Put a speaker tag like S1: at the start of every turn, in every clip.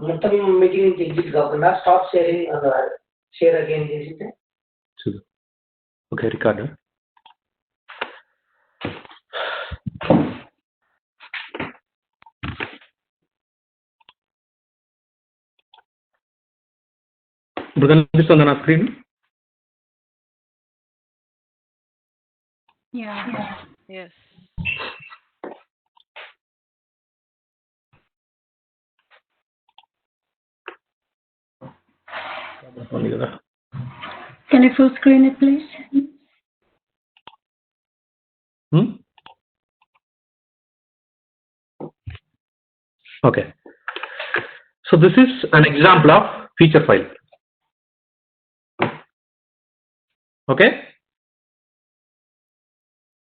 S1: మొత్తం meeting exit కాకుండా stop sharing share again చేసితే
S2: ఓకే రికార్డ్ ఇప్పుడు కనిపిస్తుందా నా screen?
S3: Yes.
S4: Can you full screen it, please?
S2: Okay. So this is an example of feature file. Okay.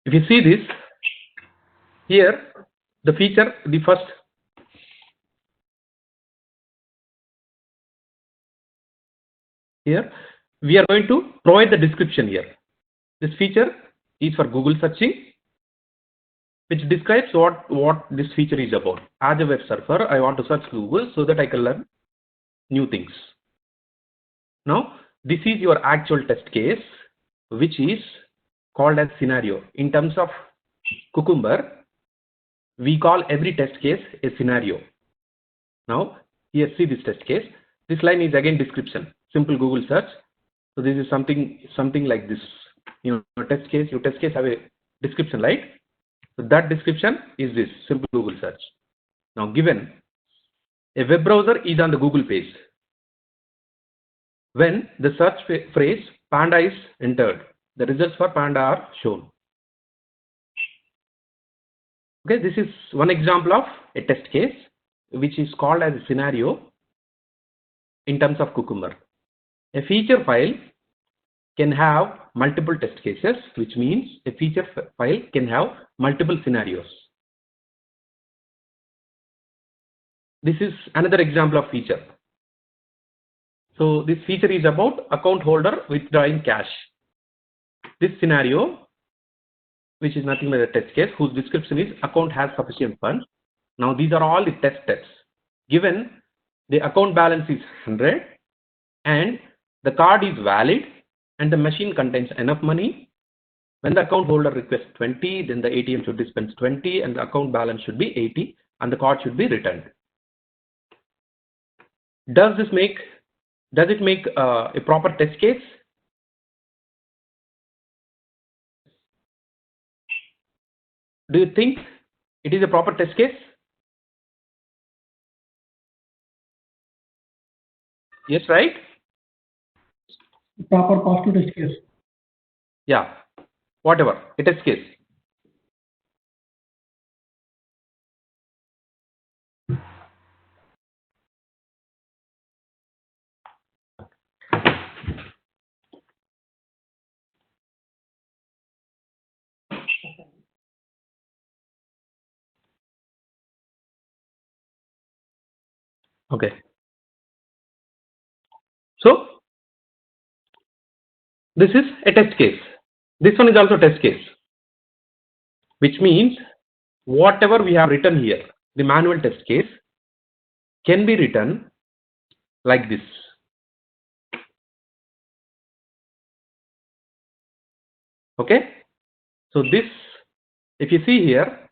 S2: If you see this here, the feature, the first here we are going to provide the description here. This feature is for Google searching, which describes what this feature is about. As a web surfer, I want to search Google so that I can learn new things. Now this is your actual test case, which is called as scenario. In terms of Cucumber, we call every test case a scenario. Now here, see this test case. This line is again description, simple Google search. So this is something like this. You know, your test case have a description, right? So that description is this simple Google search. Now given a web browser is on the Google page, when the search phrase panda is entered, the results for panda are shown. Okay, this is one example of a test case which is called as a scenario in terms of Cucumber. A feature file can have multiple test cases, which means a feature file can have multiple scenarios. This is another example of feature. So this feature is about account holder withdrawing cash. This scenario, which is nothing but a test case, whose description is account has sufficient funds. Now these are all the test steps. Given the account balance is 100 and the card is valid and the machine contains enough money, when the account holder requests 20, then the ATM should dispense 20 and the account balance should be 80 and the card should be returned. Does it make a proper test case? Do you think it is a proper test case? Yes, right?
S5: Proper positive test case.
S2: Yeah, whatever, a test case. Okay. So this is a test case. This one is also test case, which means whatever we have written here, the manual test case can be written like this. Okay. So this, if you see here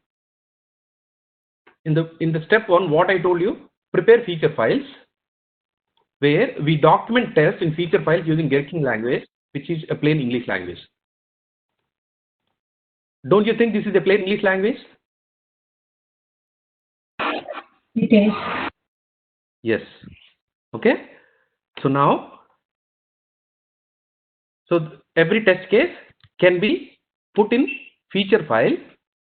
S2: in the step 1, what I told you, prepare feature files, where we document tests in feature files using Gherkin language, which is a plain English language. Don't you think this is a plain English language?
S4: It is.
S2: Yes. Okay. So now, every test case can be put in feature file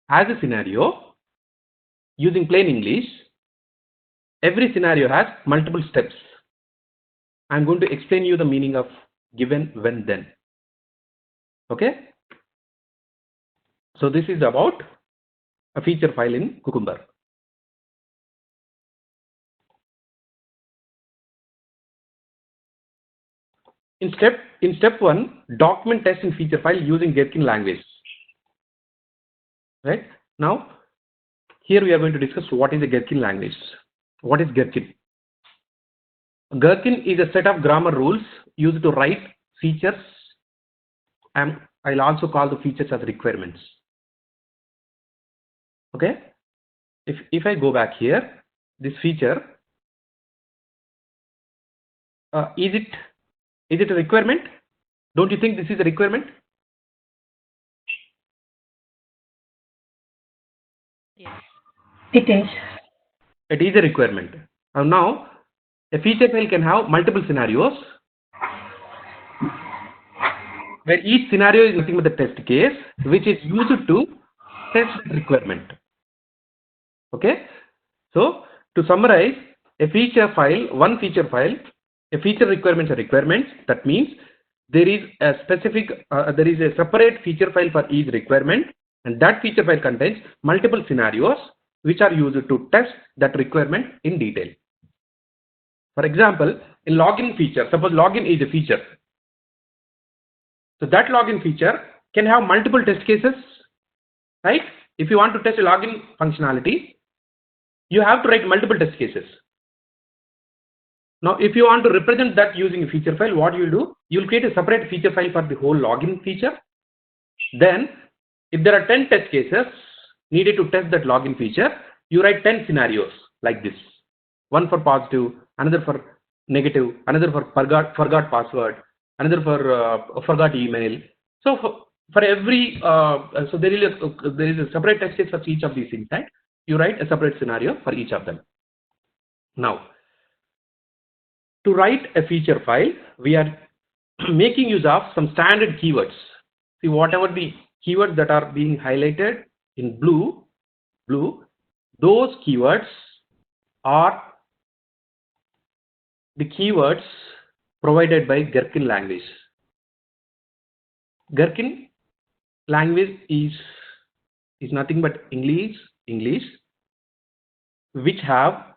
S2: as a scenario using plain English. Every scenario has multiple steps. I'm going to explain you the meaning of given, when, then. Okay. So this is about a feature file in Cucumber. In step 1, document test in feature file using Gherkin language. Right. Now here we are going to discuss what is a Gherkin language. What is Gherkin? Gherkin is a set of grammar rules used to write features, and I'll also call the features as requirements. Okay, if I go back here, this feature, is it a requirement? Don't you think this is a requirement?
S3: Yes.
S4: It is.
S2: It is a requirement. Now, a feature file can have multiple scenarios, where each scenario is nothing but the test case, which is used to test the requirement. Okay, so to summarize, a feature file, one feature file, a feature requirements are requirements. That means there is a specific, there is a separate feature file for each requirement, and that feature file contains multiple scenarios which are used to test that requirement in detail. For example, in login feature, suppose login is a feature. So that login feature can have multiple test cases, right? If you want to test a login functionality, you have to write multiple test cases. Now, if you want to represent that using a feature file, what you'll do, you'll create a separate feature file for the whole login feature. Then, if there are 10 test cases needed to test that login feature, you write 10 scenarios like this. One for positive, another for negative, another for forgot password, another for forgot email. So for every so there is a separate test case for each of these things, right? You write a separate scenario for each of them. Now, to write a feature file, we are making use of some standard keywords. See, whatever the keywords that are being highlighted in blue, those keywords are the keywords provided by Gherkin language. Gherkin language is nothing but English, which have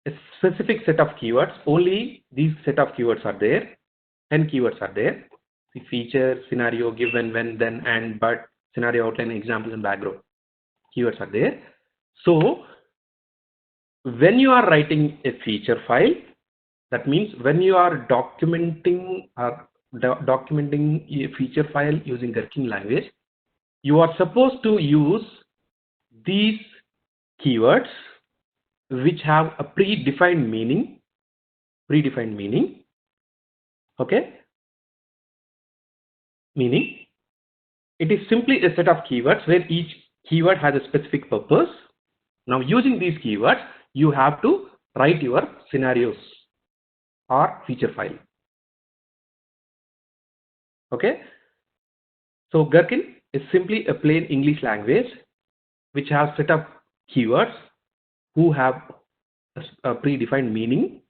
S2: a specific set of keywords. Only these set of keywords are there. 10 keywords are there. The feature, scenario, given, when, then, and, but, scenario outline, examples, and background. Keywords are there. So when you are writing a feature file, that means when you are documenting a feature file using Gherkin language, you are supposed to use these keywords which have a predefined meaning. Okay, meaning it is simply a set of keywords where each keyword has a specific purpose. Now, using these keywords, you have to write your scenarios or feature file. Okay, so Gherkin is simply a plain English language which has set of keywords who have a predefined meaning.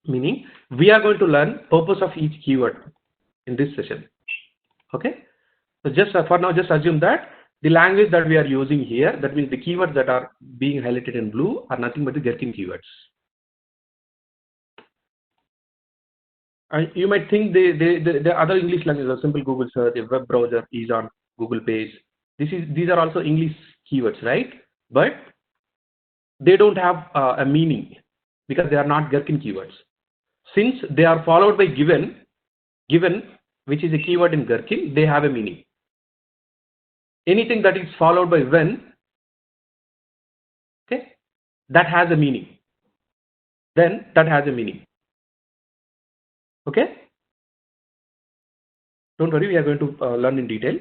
S2: We are going to learn purpose of each keyword in this session. Okay, so just for now, just assume that the language that we are using here, that means the keywords that are being highlighted in blue, are nothing but the Gherkin keywords. You might think the other English languages are simple Google search, a web browser is on Google page. These are also English keywords, right? But they don't have a meaning because they are not Gherkin keywords. Since they are followed by given, which is a keyword in Gherkin, they have a meaning. Anything that is followed by when, okay, that has a meaning. Then that has a meaning. Okay, don't worry, we are going to learn in detail.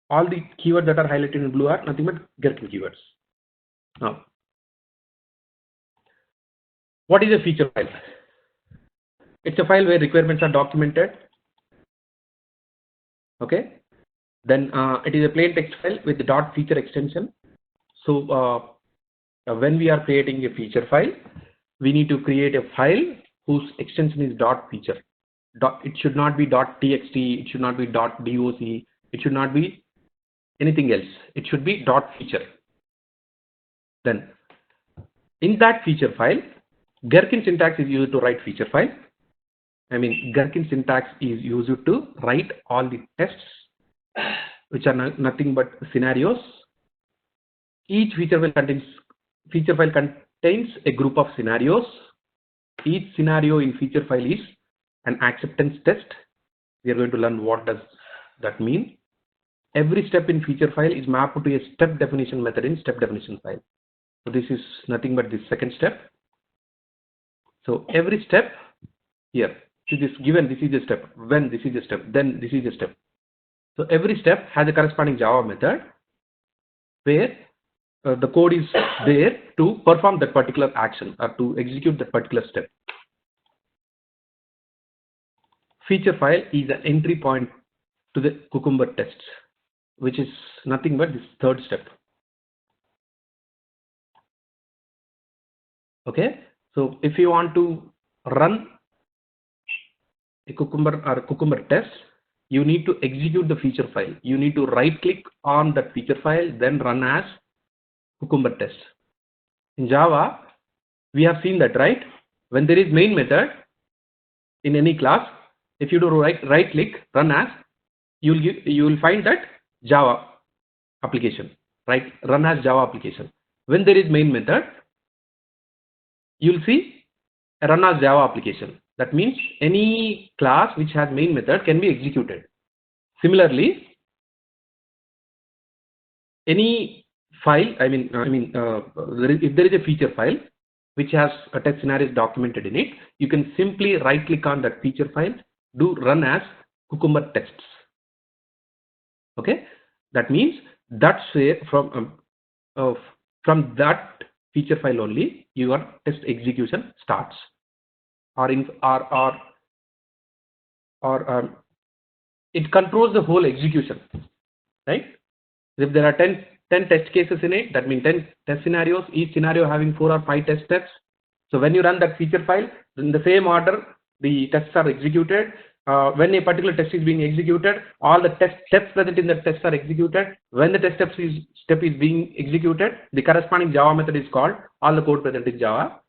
S2: All the keywords that are highlighted in blue are nothing but Gherkin keywords. Now, what is a feature file? It's a file where requirements are documented. Okay, then it is a plain text file with the dot feature extension. So when we are creating a feature file, we need to create a file whose extension is dot feature. It should not be dot txt, it should not be dot doc, it should not be anything else. It should be dot feature. Then in that feature file, Gherkin syntax is used to write feature file. Gherkin syntax is used to write all the tests, which are nothing but scenarios. Each feature file contains a group of scenarios. Each scenario in feature file is an acceptance test. We are going to learn what does that mean. Every step in feature file is mapped to a step definition method in step definition file. So this is nothing but the second step. So every step here, see this given, this is a step, when this is a step, then this is a step. So every step has a corresponding Java method where the code is there to perform that particular action or to execute that particular step. Feature file is an entry point to the Cucumber tests, which is nothing but this third step. Okay, so if you want to run a Cucumber or a Cucumber test, you need to execute the feature file. You need to right click on that feature file, then run as Cucumber test. In Java, we have seen that, right? When there is main method in any class, if you do right click, run as, you will find that Java application, right? Run as Java application. When there is main method, you'll see a run as Java application. That means any class which has main method can be executed. Similarly, any file, if there is a feature file which has a test scenarios documented in it, you can simply right click on that feature file, do run as Cucumber tests. Okay, that means that's where from that feature file only your test execution starts, it controls the whole execution, right? If there are 10 test cases in it, that means 10 test scenarios, each scenario having 4 or 5 test steps. So when you run that feature file, in the same order the tests are executed. When a particular test is being executed, all the test steps present in the test are executed. When the test step is being executed, the corresponding Java method is called. All the code present in Java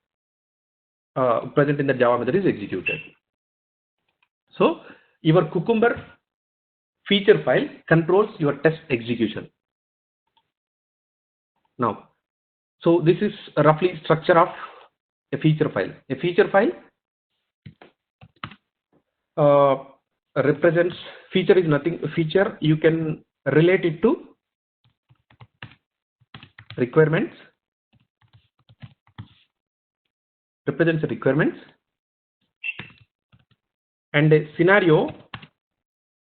S2: present in the Java method is executed. So your Cucumber feature file controls your test execution. Now, so this is a roughly structure of a feature file. A feature file represents, feature is nothing, feature you can relate it to requirements, represents the requirements, and a scenario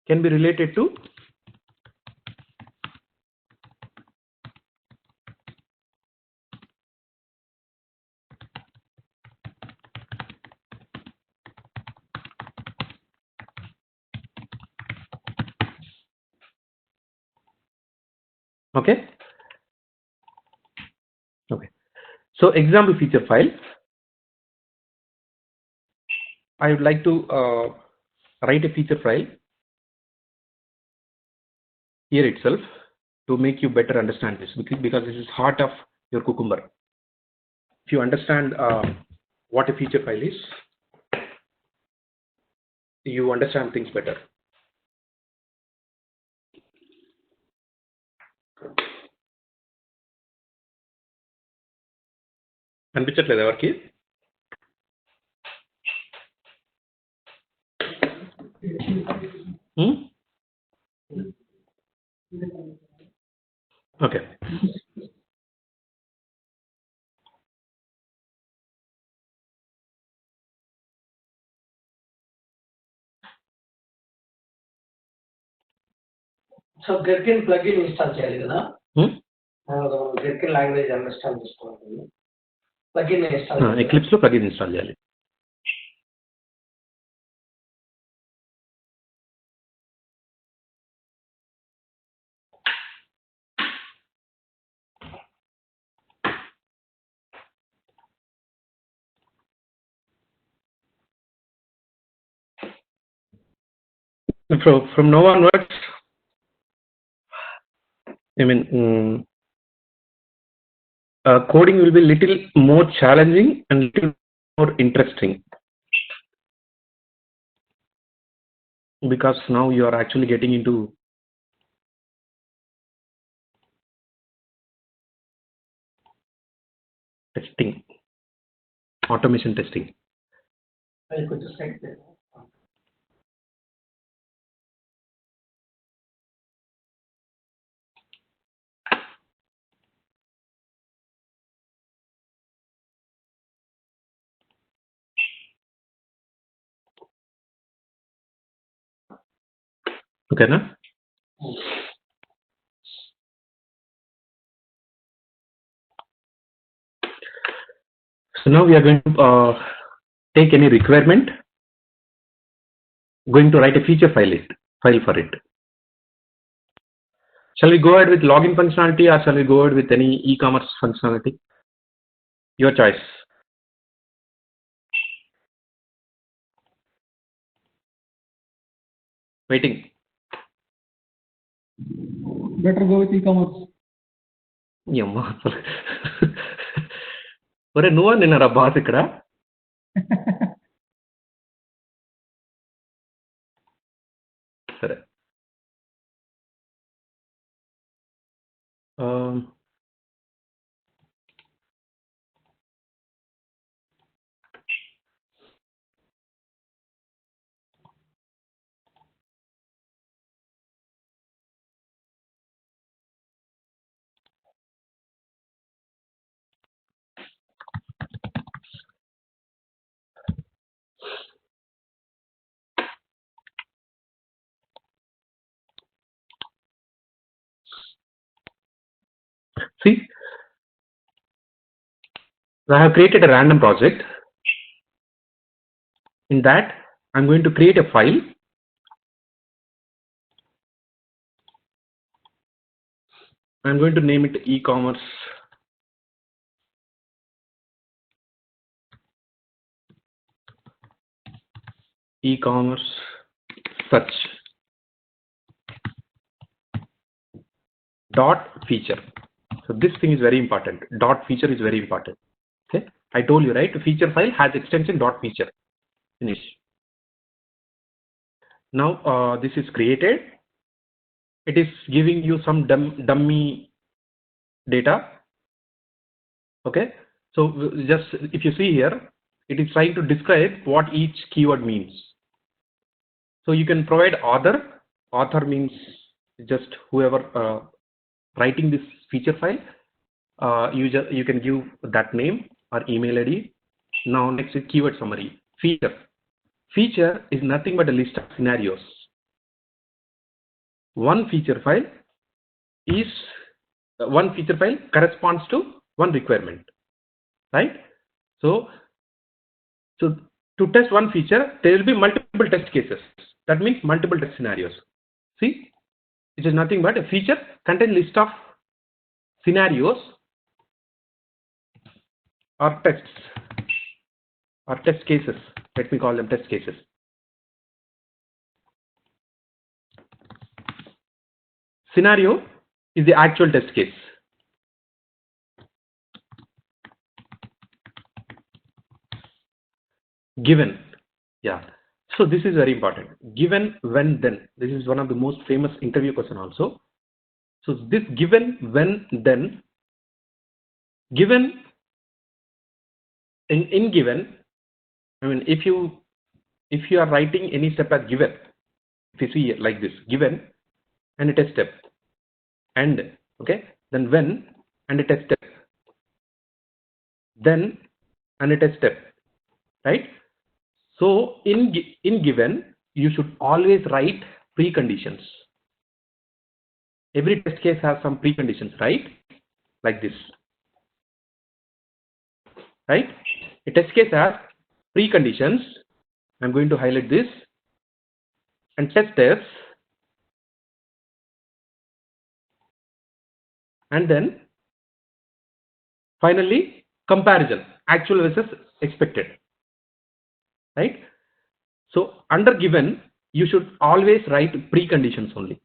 S2: can be related to okay. So example feature file, I would like to write a feature file here itself to make you better understand this, because this is heart of your Cucumber. If you understand what a feature file is, you understand things better. అనిపించట్లేదు ఎవరికి? Okay.
S1: So Gherkin plugin install చేయాలి కదా? Gherkin language understand చేసుకోవాలి. Plugin install చేయాలి.
S2: Eclipse లో plugin install చేయాలి. From now onwards, I mean, coding will be little more challenging and little more interesting, because now you are actually getting into testing. automation testing.
S1: I could just write there.
S2: Okay, na? So now we are going to take any requirement, going to write a feature file for it. Shall we go ahead with login functionality or shall we go ahead with any e-commerce functionality? Your choice. Waiting.
S3: Better go with e-commerce.
S2: Yamma. ఒరే నువ్వా నిన్నరా boss ఇక్కడ సరే see, I have created a random project. In that, I'm going to create a file. I'm going to name it e-commerce search dot feature. So this thing is very important. Dot feature is very important. Okay, I told you, right? Feature file has extension dot feature. Finish. Now this is created. It is giving you some dummy data. Okay, so just if you see here, it is trying to describe what each keyword means. So you can provide author. Author means just whoever writing this feature file. You can give that name or email ID. Now next is keyword summary. Feature. Feature is nothing but a list of scenarios. One feature file corresponds to one requirement, right? So to test one feature, there will be multiple test cases. That means multiple test scenarios. See, it is nothing but a feature contains list of scenarios or tests or test cases. Let me call them test cases. Scenario is the actual test case. Given, yeah. So this is very important. Given, when, then. This is one of the most famous interview question also. So this given, when, then. Given, in given, I mean, if you are writing any step as given, if you see it like this, given and a test step, and okay, then when and a test step, then and a test step, right? So in given, you should always write preconditions. Every test case has some preconditions, right? Like this, right? A test case has preconditions. I'm going to highlight this, and test steps, and then finally comparison, actual versus expected, right? So under given, you should always write preconditions only.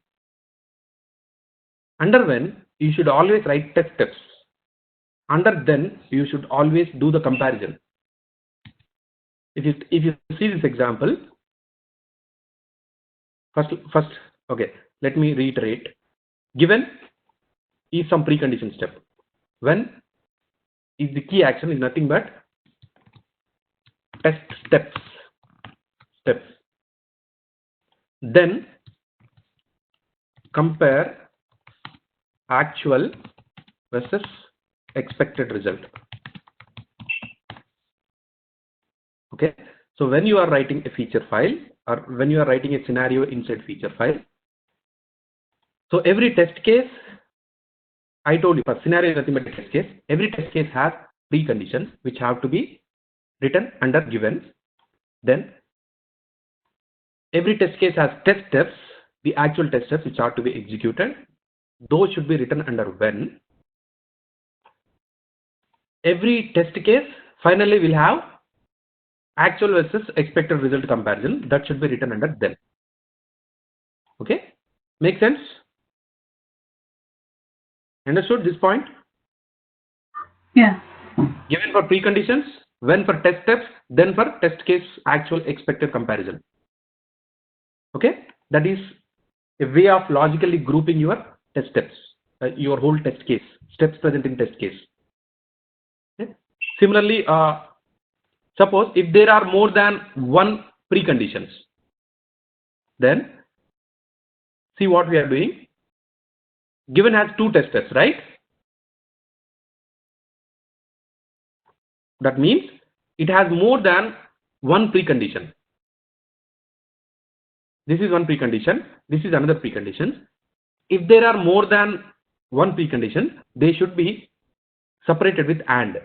S2: Under when, you should always write test steps. Under then, you should always do the comparison. If you see this example, first, okay, let me reiterate. Given is some precondition step. When is the key action is nothing but test steps. Then compare actual versus expected result. Okay, so when you are writing a feature file or when you are writing a scenario inside feature file, so every test case, I told you for scenario is nothing but a test case. Every test case has preconditions which have to be written under given. Then every test case has test steps, the actual test steps which are to be executed. Those should be written under when. Every test case finally will have actual versus expected result comparison, that should be written under then. Okay, make sense? Understood this point?
S4: Yeah.
S2: Given for preconditions, when for test steps, then for test case actual expected comparison. Okay, that is a way of logically grouping your test steps, your whole test case, steps present in test case. Okay. Similarly, suppose if there are more than one preconditions, then see what we are doing. Given has two test steps, right? That means it has more than one precondition. This is one precondition, this is another precondition. If there are more than one precondition, they should be separated with AND.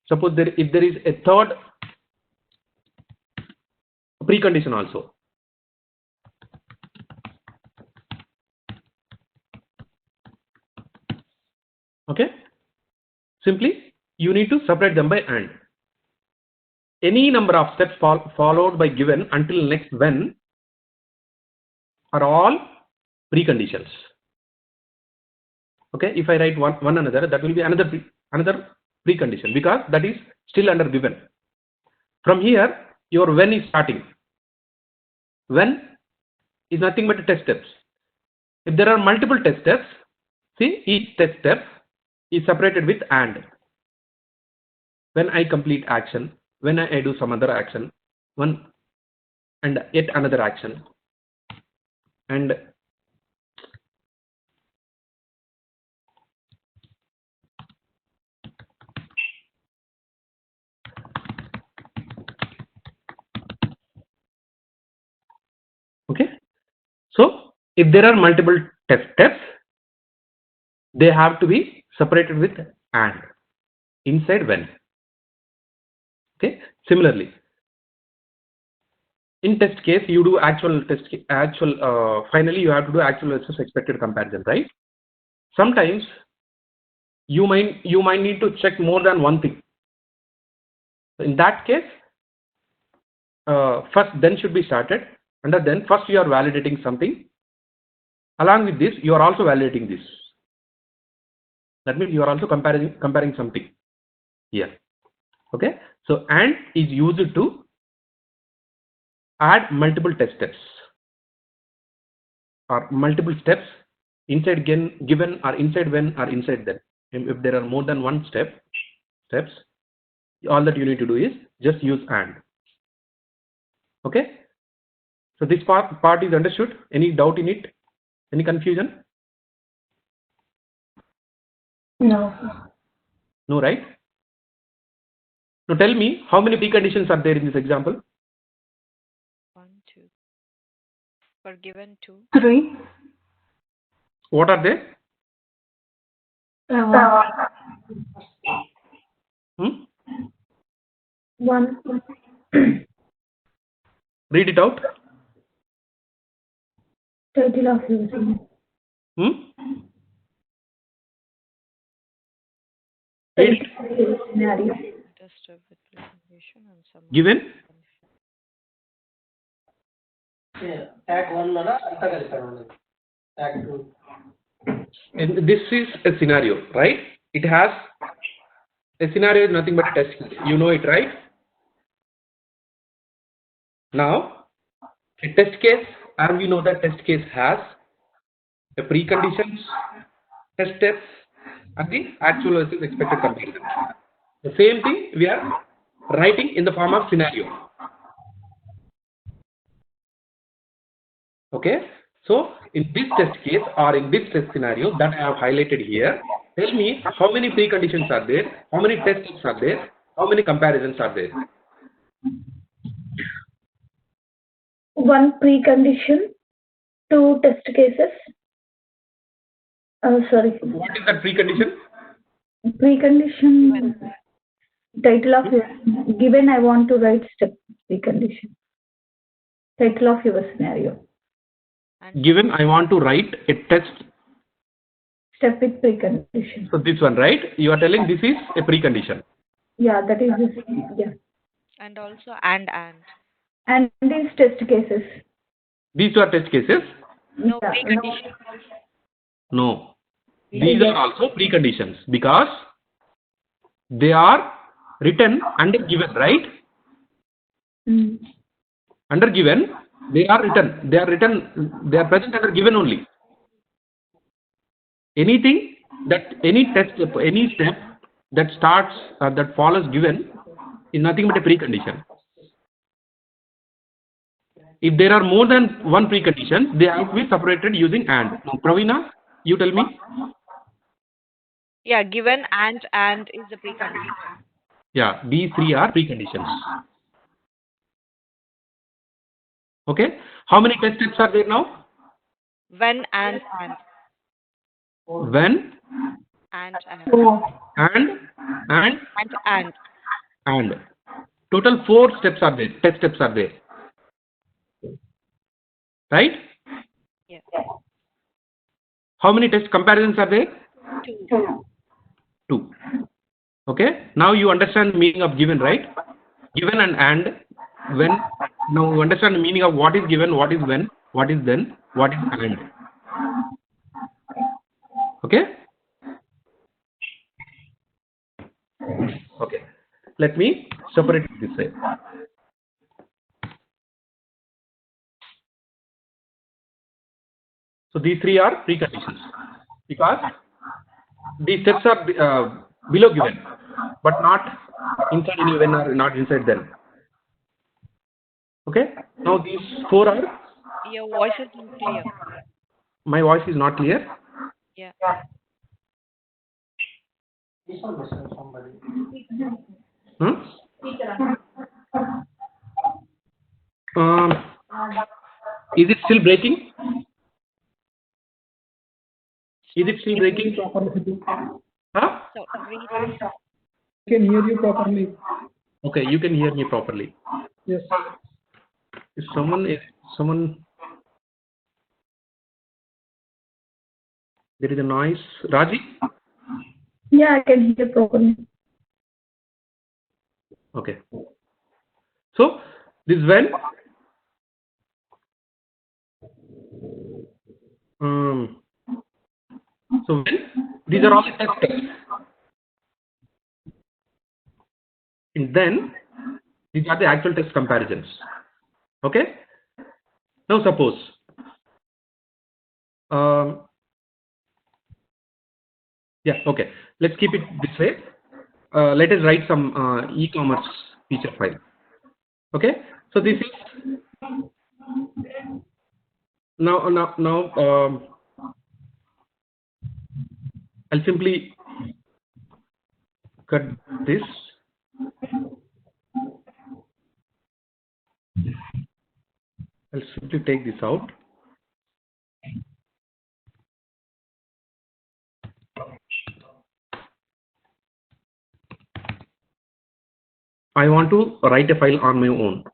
S2: Suppose if there is a third precondition also. Okay, simply you need to separate them by AND. Any number of steps followed by given until next when are all preconditions. Okay, if I write one another, that will be another precondition because that is still under given. From here your when is starting. When is nothing but test steps. If there are multiple test steps, see each test step is separated with AND. When I complete action, when I do some other action, one and yet another action, and okay. So if there are multiple test steps, they have to be separated with AND inside when. Okay. Similarly, in test case you do finally you have to do actual versus expected comparison, right? Sometimes you might need to check more than one thing. In that case, first then should be started. Under then first you are validating something. Along with this you are also validating this. That means you are also comparing something here. Okay, so AND is used to add multiple test steps or multiple steps inside given or inside when or inside then. If there are more than one steps, all that you need to do is just use AND. Okay, so this part is understood. Any doubt in it? Any confusion?
S4: No.
S2: No, right? Now tell me, how many preconditions are there in this example?
S5: 1, 2. For given 2.
S4: 3.
S2: What are they?
S4: 1.
S2: Read it out.
S4: Title of using.
S2: Read it.
S4: Scenario.
S5: Test of with presentation and some
S2: Given.
S1: Tag 1 mana anta kalipanu. Tag 2.
S2: And this is a scenario, right? It has a scenario is nothing but a test case. You know it, right? Now, a test case, as we know that test case has the preconditions, test steps, and the actual versus expected comparison. The same thing we are writing in the form of scenario. Okay, so in this test case or in this test scenario that I have highlighted here, tell me how many preconditions are there, how many tests are there, how many comparisons are there.
S4: One precondition, two test cases. Sorry.
S2: What is that precondition?
S4: Precondition, title of your given. I want to write step precondition. Title of your scenario.
S5: And
S2: Given I want to write a test.
S4: Step with precondition.
S2: So this one, right? You are telling this is a precondition.
S4: Yeah, that is this. Yeah.
S5: and also and.
S4: And these test cases.
S2: These two are test cases.
S5: No
S4: Yeah.
S5: precondition.
S2: No. These are also preconditions because they are written under given, right?
S4: Mm.
S2: Under given, they are written. They are present under given only. Anything that any step that starts that follows given is nothing but a precondition. If there are more than one precondition, they have to be separated using and. Now, Pravina, you tell me.
S5: Yeah, given and is the precondition.
S2: Yeah, these three are preconditions. Okay. How many test steps are there now?
S5: When and.
S2: When
S5: And.
S2: and. Total 4 steps are there. Test steps are there. Right?
S5: Yeah.
S2: How many test comparisons are there? 2. Okay. Now you understand the meaning of given, right? Given and when. Now you understand the meaning of what is given, what is when, what is then, what is and. Okay. Okay. Let me separate it this way. So these three are preconditions because these steps are below given, but not inside any when or not inside then. Okay. Now these 4 are.
S5: Your voice is not clear.
S2: My voice is not clear.
S5: Yeah.
S1: This one missing somebody.
S2: Is it still breaking? Is it still breaking? Huh?
S5: So read.
S3: I can hear you properly.
S2: Okay, you can hear me properly.
S3: Yes.
S2: If someone there is a noise. Raji?
S4: Yeah, I can hear properly.
S2: Okay. So this when so when these are all the test steps. And then these are the actual test comparisons. Okay. Now suppose yeah, okay. Let's keep it this way. Let us write some e-commerce feature file. Okay. So this is now I'll simply cut this. I'll simply take this out. I want to write a file on my own.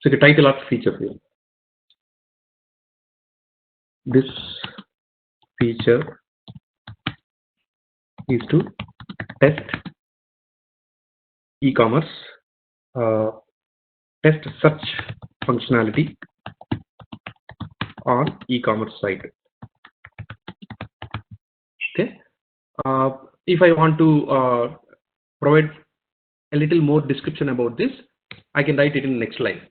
S2: So the title of the feature here. This feature is to test e-commerce test search functionality on e-commerce site. Okay. If I want to provide a little more description about this, I can write it in the next line.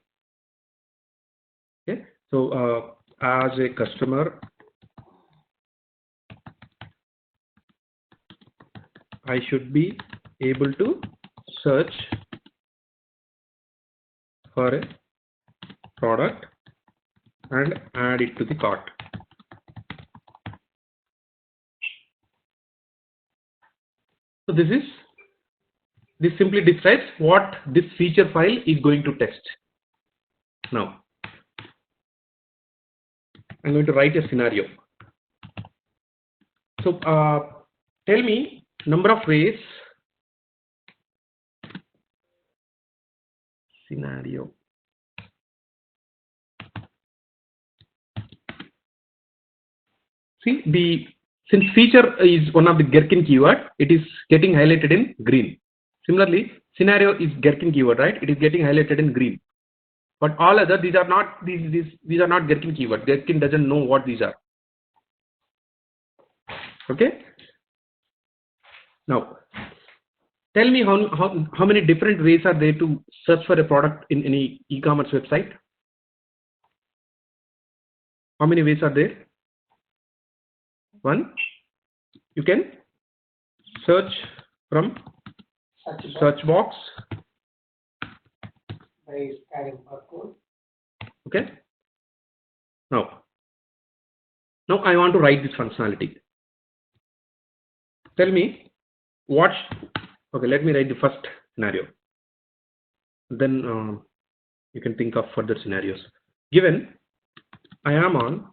S2: Okay. So as a customer, I should be able to search for a product and add it to the cart. So this simply describes what this feature file is going to test. Now I'm going to write a scenario. So tell me number of ways. Scenario. See, since feature is one of the Gherkin keyword, it is getting highlighted in green. Similarly, scenario is Gherkin keyword, right? It is getting highlighted in green. But all other, these are not Gherkin keyword. Gherkin doesn't know what these are. Okay. Now, tell me how many different ways are there to search for a product in any e-commerce website? How many ways are there? One, you can search from search box
S1: by scanning barcode.
S2: Okay. Now I want to write this functionality. Tell me what. Okay, let me write the first scenario. Then you can think of further scenarios. Given I am on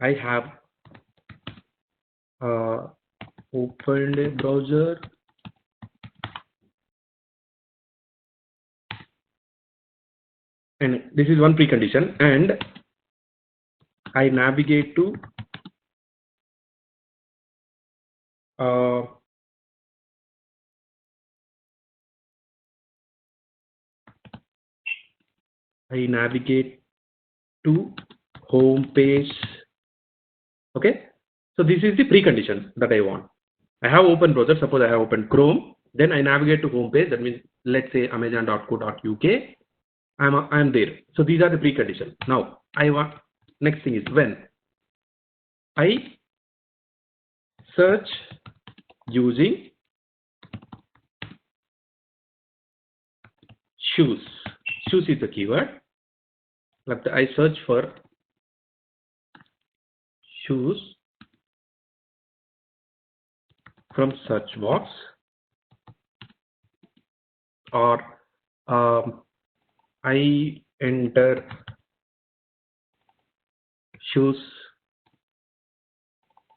S2: I have opened a browser and this is one precondition, and I navigate to home page. Okay, so this is the precondition that I want. I have open browser. Suppose I have opened Chrome. Then I navigate to home page. That means let's say amazon.co.uk. I'm there. So these are the preconditions. Now I want next thing is when I search using shoes. Shoes is the keyword. But I search for shoes from search box, or I enter shoes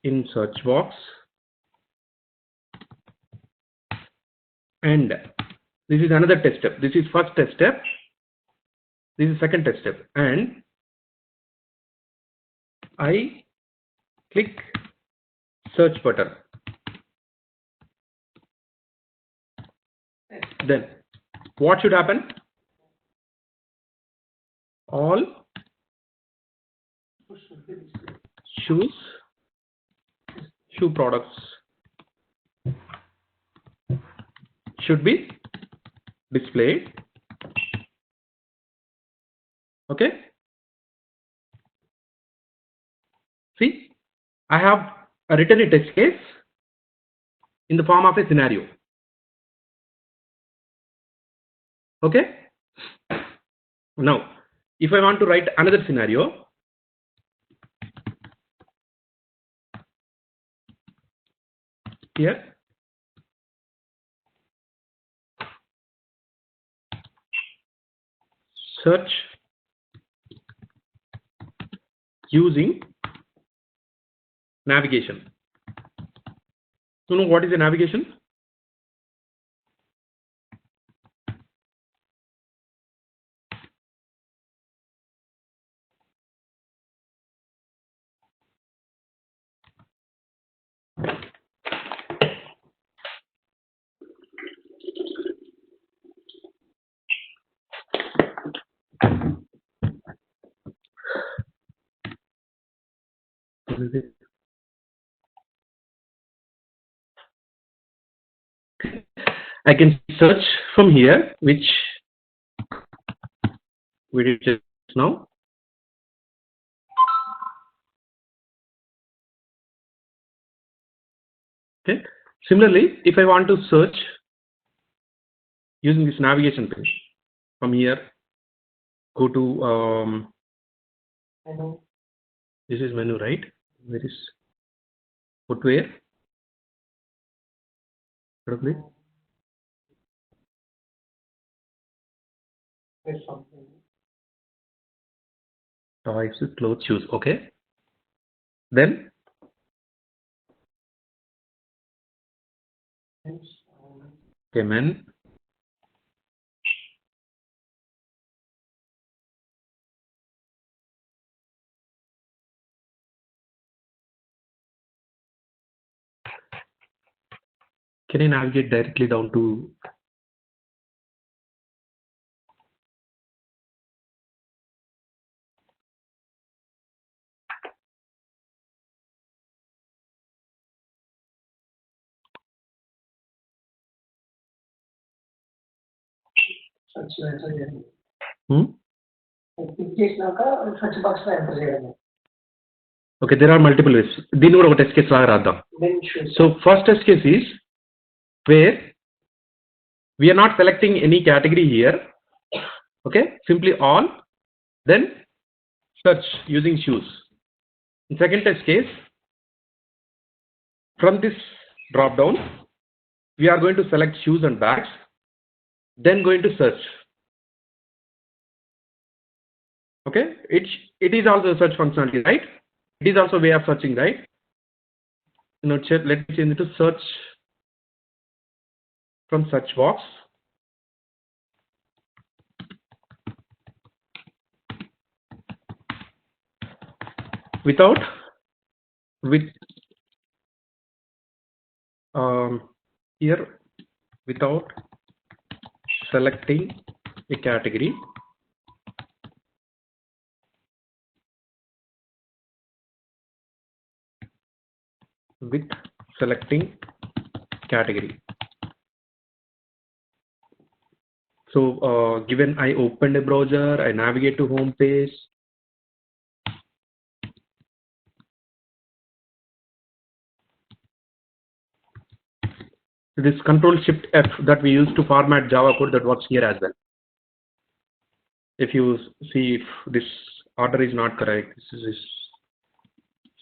S2: in search box, and this is another test step. This is first test step. This is second test step, and I click search button. Then what should happen? All shoe products should be displayed. Okay. See, I have written a test case in the form of a scenario. Okay. Now, if I want to write another scenario, here search using navigation. You know what is a navigation? I can search from here, which we did just now. Okay. Similarly, if I want to search using this navigation page from here, go to this is menu, right? Where is footwear? Probably.
S1: There's something.
S2: Toys, clothes, shoes. Okay. Then men. Can I navigate directly down to
S1: Search లో enter చేయండి.
S2: hmm?
S1: Click చేసినాక search box లో enter చేయండి.
S2: Okay, there are multiple ways. దీన్ని కూడా ఒక test case లాగా రాద్దాం.
S1: Then choose.
S2: So first test case is where we are not selecting any category here. Okay, simply all, then search using shoes. In second test case, from this drop down, we are going to select shoes and bags, then going to search. Okay, it is also a search functionality, right? It is also a way of searching, right? Now let me change it to search from search box. Without here without selecting a category, with selecting category. So given I opened a browser, I navigate to home page. This Control Shift F that we use to format Java code, that works here as well. If you see if this order is not correct, this is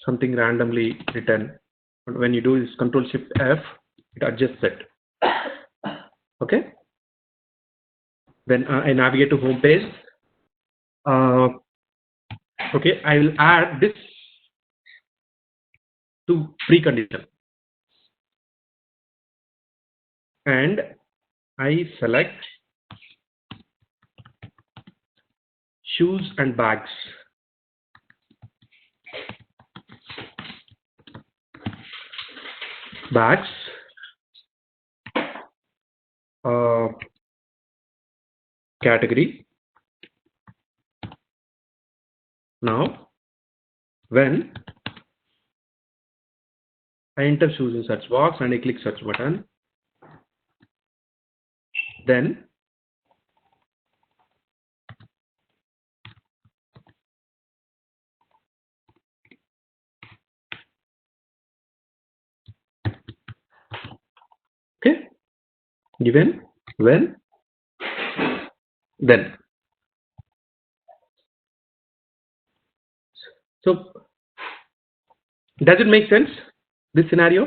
S2: something randomly written. But when you do this Control Shift F, it adjusts it. Okay. Then I navigate to home page. Okay, I will add this to precondition, and I select shoes and bags. Bags. Category. Now, when I enter shoes in search box and I click search button, then okay, given when then. So does it make sense, this scenario?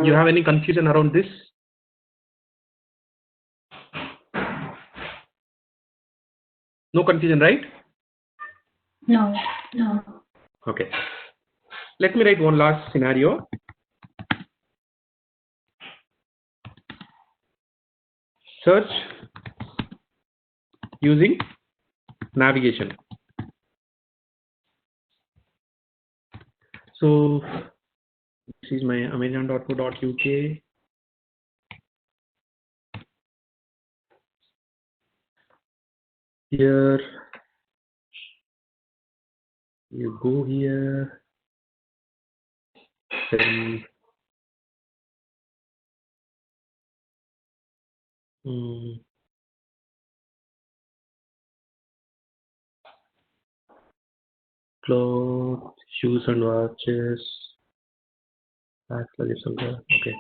S2: You have any confusion around this? No confusion, right?
S4: No.
S2: Okay. Let me write one last scenario. Search using navigation. So this is my amazon.co.uk. Here You go here. Then clothes, shoes and watches. Okay.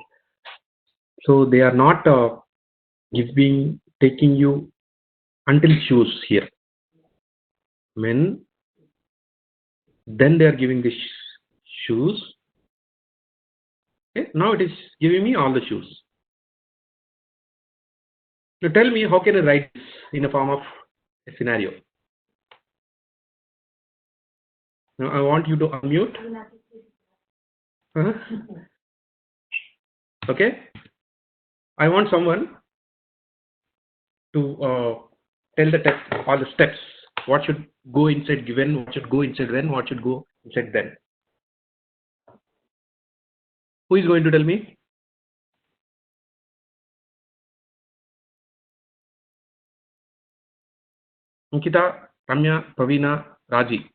S2: So they are not taking you until shoes here. Men. Then they are giving the shoes. Okay. Now it is giving me all the shoes. Now tell me, how can I write this in a form of a scenario? Now I want you to unmute. Okay. I want someone to tell the text, all the steps. What should go inside given, what should go inside when, what should go inside then. Who is going to tell me? Ankita, Ramya, Pravina, Raji.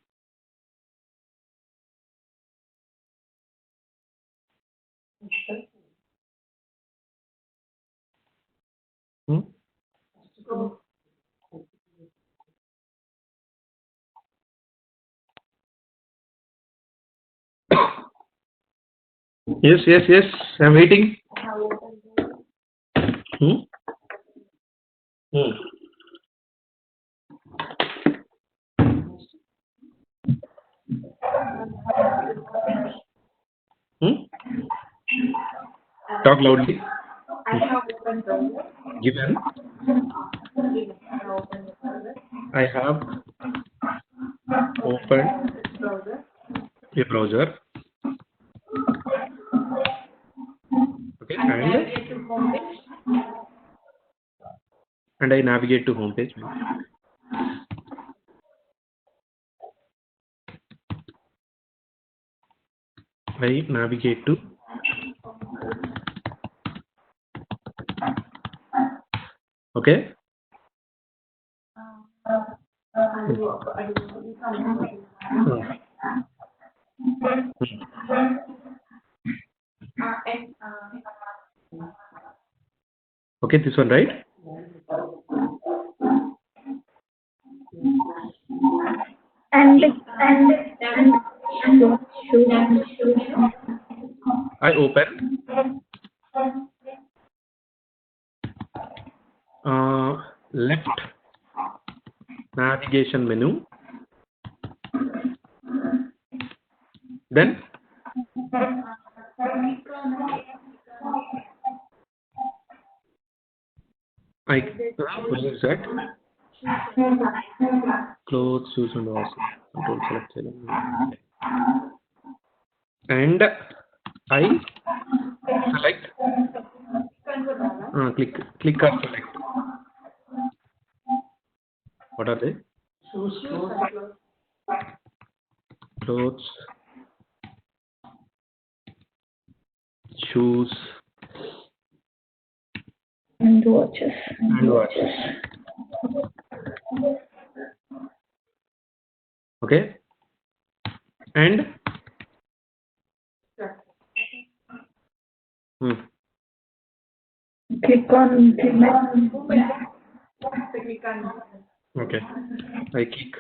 S2: Yes, I'm waiting. Talk loudly. Given I have opened a browser. Okay, and I navigate to home page. I navigate to okay. Okay, this one, right?
S4: And
S2: I open left navigation menu, then I exact clothes, shoes and also control select and I select click or select. What are they? Clothes, shoes
S4: and watches.
S2: Okay. And
S4: click on
S2: okay. I click.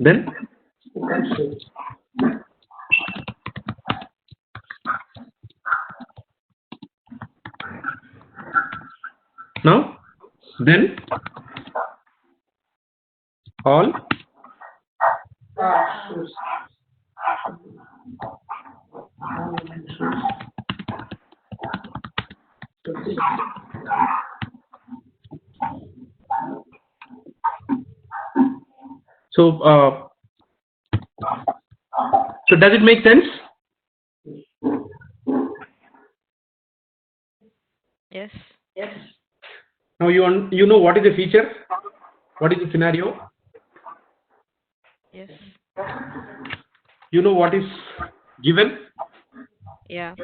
S2: Then now then all so does it make sense?
S5: Yes.
S2: Now you know what is the feature? What is the scenario?
S5: Yes.
S2: You know what is given,
S5: Yeah.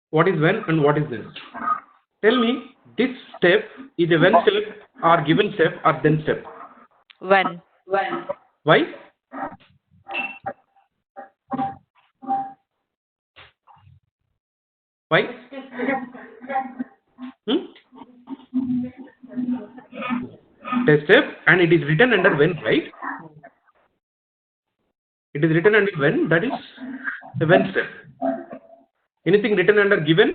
S2: what is when, and what is then. Tell me, this step is a when step or given step or then step.
S5: When.
S2: Why? Why? Test step, and it is written under when, right? It is written under when, that is the when step. Anything written under given,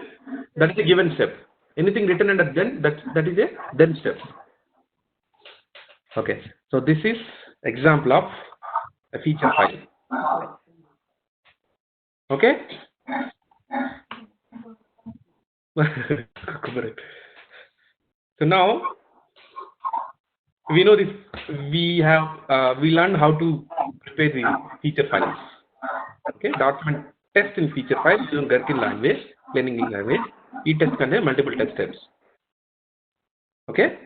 S2: that is a given step. Anything written under then, that is a then step. Okay, so this is example of a feature file. Okay. Correct. So now we know this. We learned how to prepare the feature files. Okay, document test in feature files using Gherkin language, plain English language. Each test contains multiple test steps. Okay.